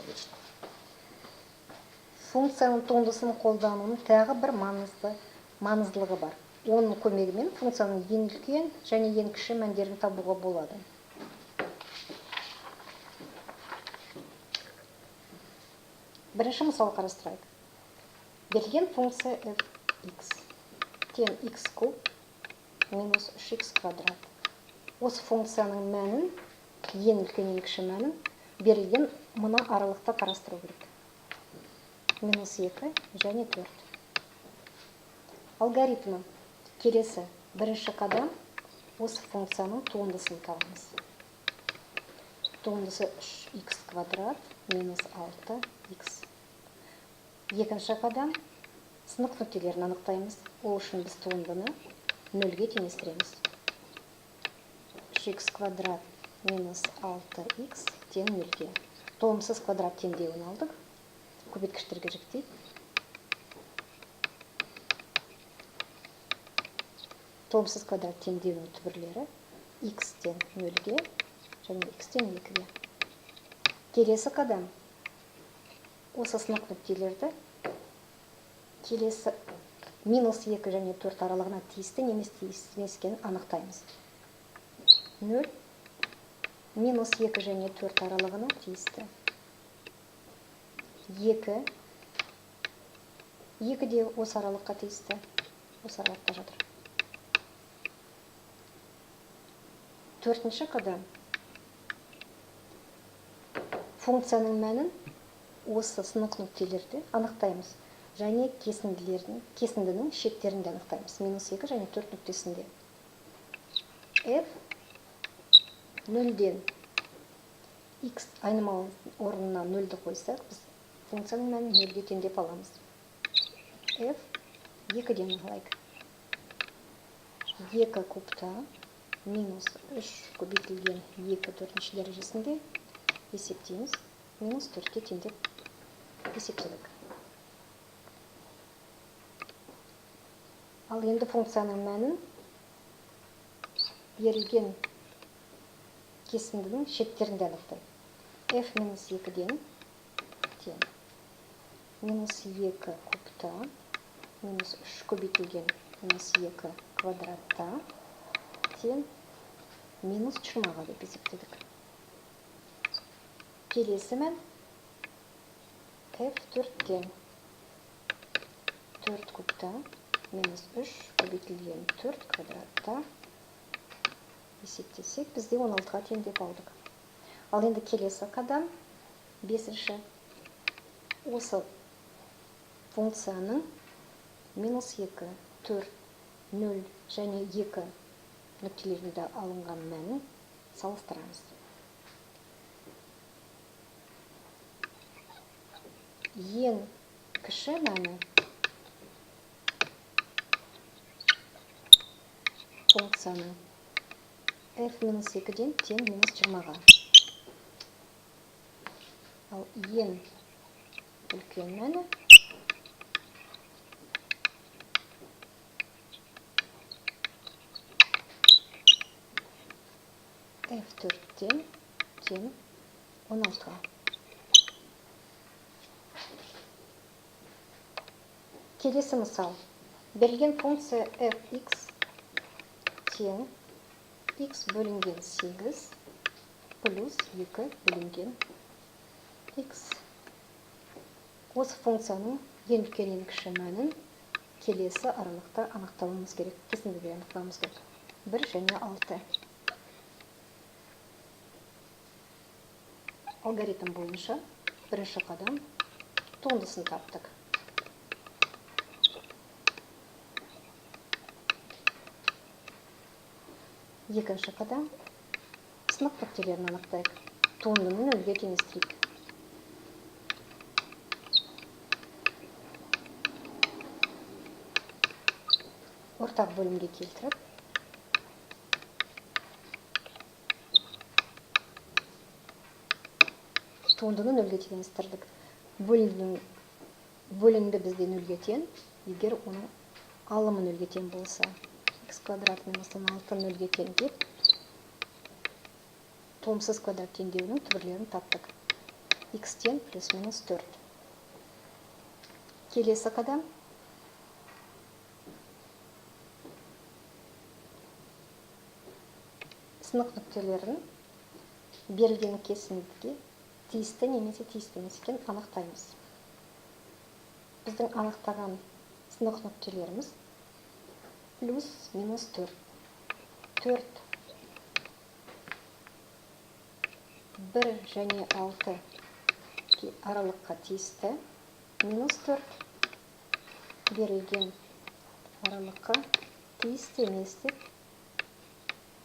Отлично. Функцияның туындысын қолданудың тағы бір маңыздылығы бар. Оның көмегімен функцияның ең үлкен және ең кіші мәндерін табуға болады. Бірінші мысал қарастырайық. Берілген функция fx тең x куб минус 3x квадрат. Осы функцияның мәнін, ең үлкен ең кіші мәнін берілген мына аралықта қарастыру керек. Минус 2 және 4. Алгоритмі келесі. Бірінші қадам осы функцияның туындысын табамыз. Туындысы 3x квадрат минус 6x. Екінші қадам сынық нүктелерін анықтаймыз. Ол үшін біз туындыны 0-ге теңестіреміз. 3x квадрат минус 6x тең 0-ге. Толымсыз квадрат теңдеуін алдық. Көбейткіштерге жіктейік. Толымсыз квадрат теңдеуінің түбірлері x тең 0-ге және x тең 2-ге. Келесі қадам осы сынық нүктелерді келесі минус 2 және 4 аралығына тиісті немесе тиіспескен анықтаймыз. 0, минус 2 және 4 аралығына тиісті. 2 де осы аралыққа тиісті. Осы аралықта жатыр. Төртінші қадам. Функцияның мәнін осы сынық нүктелерде анықтаймыз. Және кесіндінің шектерінде анықтаймыз. Минус 2 және 4 нүктесінде. F 0-ден x айнымалы орнына 0-ді қойсақ, біз функцияның мәнін 0-ге теңдеп аламыз. F 2-ден алайық. 2 кубта минус 3 көбейтілген 2 4-ші дәрежесінде есептейміз. Минус 4-ке теңдеп есептедік. Ал енді функцияның мәнін берілген кесіндінің шектерінде анықтайық. F минус 2-ден тең минус 2 кубта минус 3 көбейтілген минус 2 квадратта тең минус 20-ға деп есептедік. Келесі мән F 4-ден 4 кубта минус 3 көбейтілген 4 квадратта есептесек, бізде 16-ға теңдеп алдық. Ал енді келесі қадам 5-ші. Осы функцияның минус 2, 4, 0 және 2 нүктелерінде алынған мәнін салыстырамыз. Ең кіші мәні функцияның f минус 2-ден тең минус 20-ға. Ал ең үлкен мәні f 4-ден тең 16-ға. Келесі мысал. Берілген функция fx тең x бөлінген 8 плюс 2 бөлінген x. Осы функцияның ең үлкен ең кіші мәнін келесі аралықта анықтауымыз керек. Кесіндіде анықтауымыз керек. 1 және 6. Алгоритм бойынша бірінші қадам туындысын таптық. Екінші қадам сынық нүктелерін анықтайық. Туындыны 0-ге теңестірейік. Ортақ бөлімге келтіріп, туындыны 0-ге теңестірдік. Бөлінді бізде 0-ге тең, егер оның алымы 0-ге тең болса. X квадрат минус 6 0-ге тең деп, толымсыз квадрат теңдеуінің түбірлерін таптық. x'тен плюс минус 4. Келесі қадам. Сынық нүктелерін берілген кесіндіге тиісті немесе тиісті емес екенін анықтаймыз. Біздің анықтаған сынық нүктелеріміз плюс минус 4. 4, 1 және 6 аралыққа тиісті, минус 4 берілген аралыққа тиісті емес деп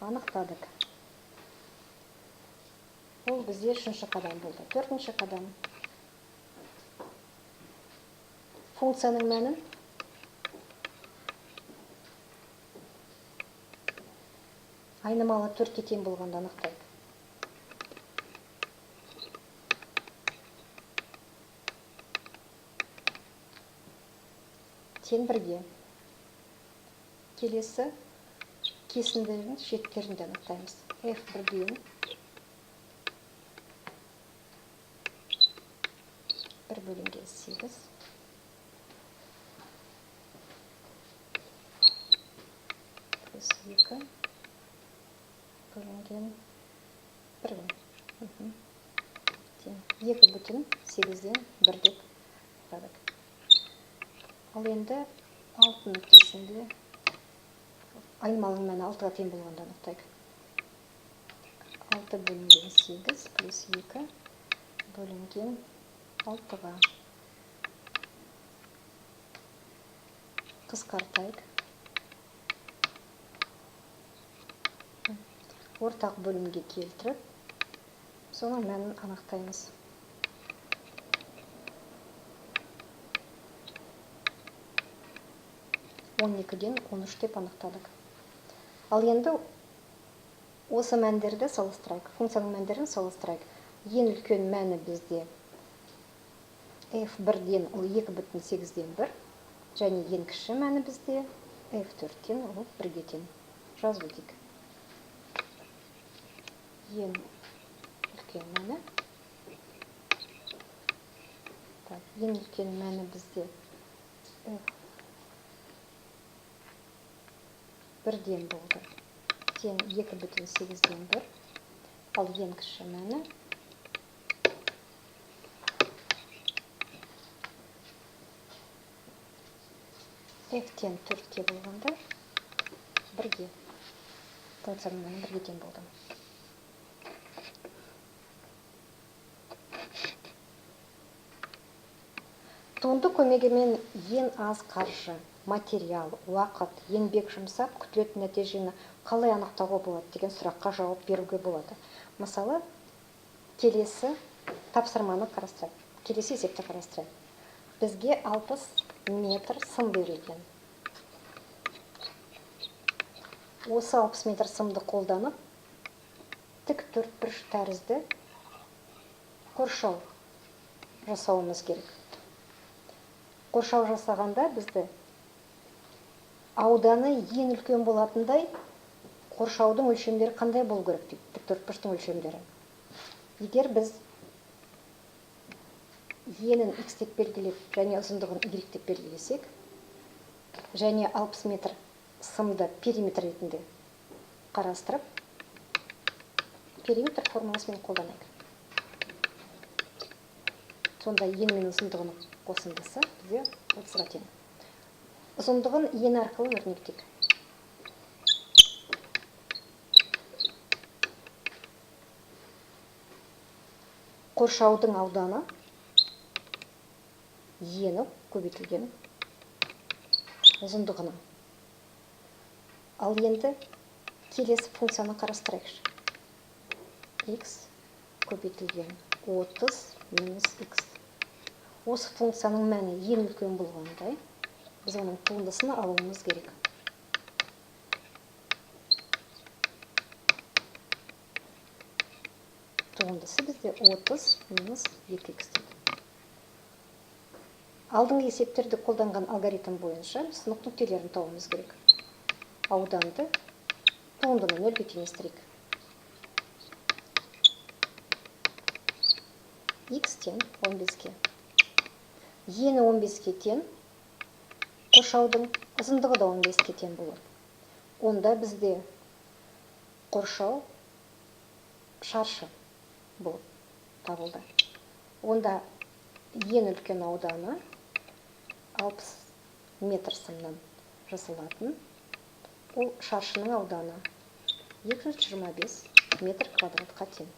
анықтадық. Ол бізде үшінші қадам болды. Төртінші қадам. Функцияның мәнін айнымалы 4-ке тең болғанда анықтайық. Тең 1-ге. Келесі кесінділердің шеттерінде анықтаймыз. f1-ден 1 бөлінген 8 плюс 2 бөлінген 1. Тең 2,8-ден 1 деп қадық. Ал енді 6 нүктесінде айнымалының мәні 6-ға тең болғанда анықтайық. 6 бөлінген 8 плюс 2 бөлінген 6-ға. Қысқартайық. Ортақ бөлімге келтіріп, соның мәнін анықтаймыз. 12-ден 13 деп анықтадық. Ал енді осы мәндерді салыстырайық. Функцияның мәндерін салыстырайық. Ең үлкен мәні бізде f1-ден ол 2,8-ден 1, және ең кіші мәні бізде f4-ден ол 1-ге тең. Жазып өтейік. Ең үлкен мәні. Ең үлкен мәні бізде f1-ден болды. Тең 2,8-ден 1. Ал ең кіші мәні f-тен 4-ке болғанда 1-ге. Функцияның мәні 1-ге тең болды. Туынды көмегімен ең аз қаржы, материал, уақыт, еңбек жұмсап, күтілетін нәтижені қалай анықтауға болады деген сұраққа жауап беруге болады. Мысалы, келесі тапсырманы қарастырайық. Келесі есепті қарастырайық. Бізге 60 метр сым берілген. Осы 60 метр сымды қолданып, тік төртбұрыш тәрізді қоршау жасауымыз керек. Қоршау жасағанда бізді ауданы ең үлкен болатындай қоршаудың өлшемдері қандай болу керек дейді, тік төртбұрыштың өлшемдері. Егер біз енін x деп белгілеп, және ұзындығын y деп белгілесек, және 60 метр сымды периметр ретінде қарастырып, периметр формуласымен қолданайық. Сонда ен мен ұзындығының қосындысы бізде 30-ға тең. Ұзындығын ен арқылы өрнектейік. Қоршаудың ауданы ені көбейтілген ұзындығының. Ал енді келесі функцияны қарастырайықшы. X көбейтілген 30 минус x. Осы функцияның мәні ең үлкен болғандай, біз оның туындысына алуымыз керек. Туындысы бізде 30 минус 2x дейді. Алдыңғы есептерді қолданған алгоритм бойынша сынық нүктелерін табуымыз керек. Ауданды туындыны 0-ге теңестірейік. Х тең 15-ке. Ені 15-ке тең, қоршаудың ұзындығы да 15-ке тең болады. Онда бізде қоршау шаршы болып табылды. Онда ең үлкен ауданы 60 метр сымнан жасалатын. Ол шаршының ауданы 225 метр квадратқа тең.